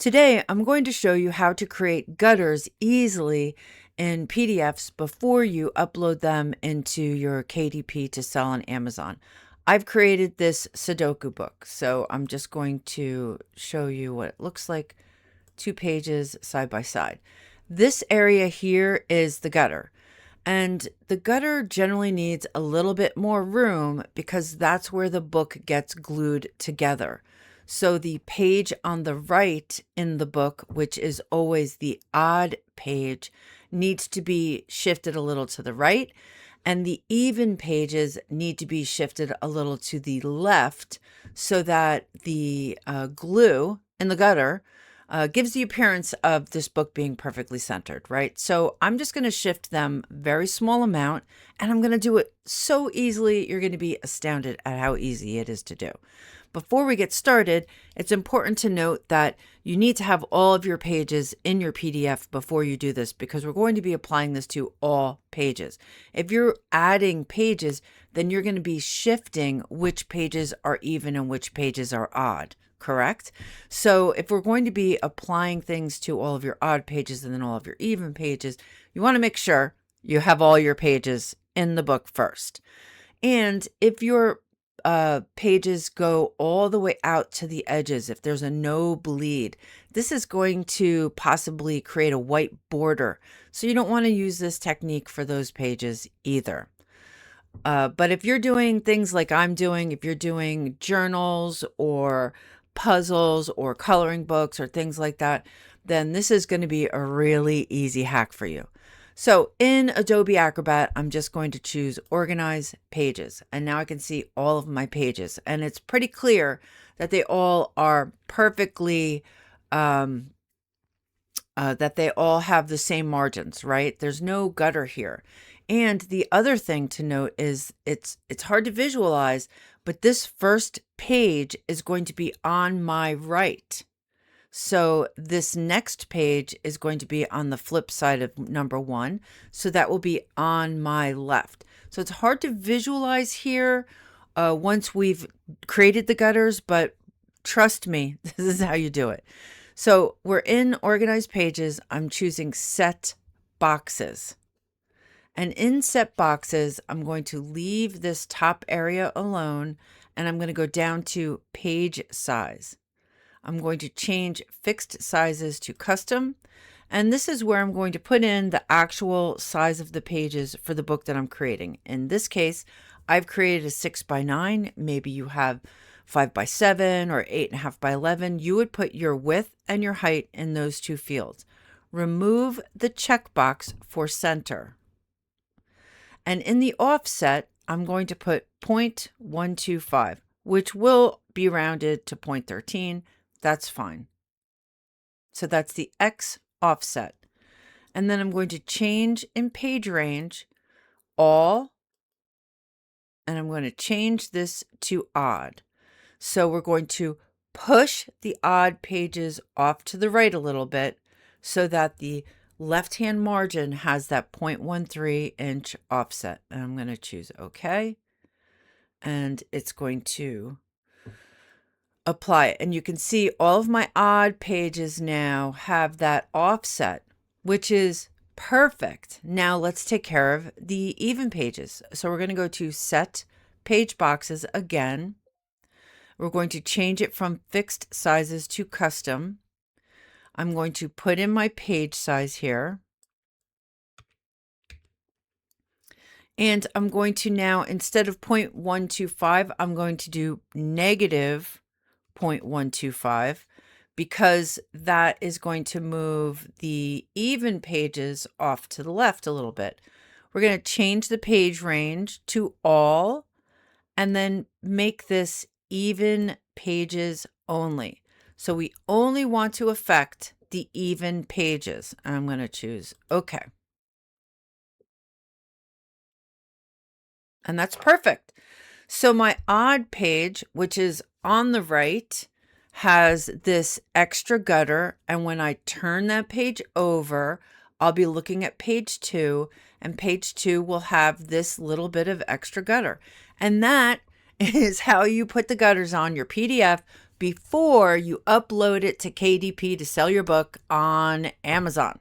Today, I'm going to show you how to create gutters easily in PDFs before you upload them into your KDP to sell on Amazon. I've created this Sudoku book, so I'm just going to show you what it looks like, 2 pages side by side. This area here is the gutter, and the gutter generally needs a little bit more room because that's where the book gets glued together. So the page on the right in the book, which is always the odd page, needs to be shifted a little to the right, and the even pages need to be shifted a little to the left so that the glue in the gutter gives the appearance of this book being perfectly centered, right? So I'm just going to shift them very small amount, and I'm going to do it so easily, you're going to be astounded at how easy it is to do. Before we get started, it's important to note that you need to have all of your pages in your PDF before you do this because we're going to be applying this to all pages. If you're adding pages, then you're going to be shifting which pages are even and which pages are odd, correct? So if we're going to be applying things to all of your odd pages and then all of your even pages, you want to make sure you have all your pages in the book first. And if your pages go all the way out to the edges, if there's a no bleed, this is going to possibly create a white border. So you don't want to use this technique for those pages either. But if you're doing things like I'm doing, if you're doing journals or puzzles or coloring books or things like that, then this is going to be a really easy hack for you. So in Adobe Acrobat, I'm just going to choose Organize Pages. And now I can see all of my pages. And it's pretty clear that they all are perfectly, that they all have the same margins, right? There's no gutter here. And the other thing to note is it's hard to visualize, but this first page is going to be on my right. So this next page is going to be on the flip side of number 1. So that will be on my left. So it's hard to visualize here once we've created the gutters, but trust me, this is how you do it. So we're in Organized Pages. I'm choosing Set Boxes. And in Set Boxes, I'm going to leave this top area alone, and I'm going to go down to Page Size. I'm going to change fixed sizes to custom, and this is where I'm going to put in the actual size of the pages for the book that I'm creating. In this case, I've created a 6x9. Maybe you have 5x7 or 8.5x11. You would put your width and your height in those 2 fields. Remove the checkbox for center. And in the offset, I'm going to put 0.125, which will be rounded to 0.13. That's fine. So that's the X offset. And then I'm going to change in page range all, and I'm going to change this to odd. So we're going to push the odd pages off to the right a little bit so that the left-hand margin has that 0.13 inch offset. And I'm going to choose OK. And it's going to apply it. And you can see all of my odd pages now have that offset, which is perfect. Now let's take care of the even pages. So we're going to go to Set Page Boxes again. We're going to change it from fixed sizes to custom. I'm going to put in my page size here. And I'm going to now, instead of 0.125, I'm going to do negative 0.125 because that is going to move the even pages off to the left a little bit. We're going to change the page range to all and then make this even pages only. So we only want to affect the even pages. I'm going to choose OK. And that's perfect. So my odd page, which is on the right, has this extra gutter. And when I turn that page over, I'll be looking at page 2, and page 2 will have this little bit of extra gutter. And that is how you put the gutters on your PDF before you upload it to KDP to sell your book on Amazon.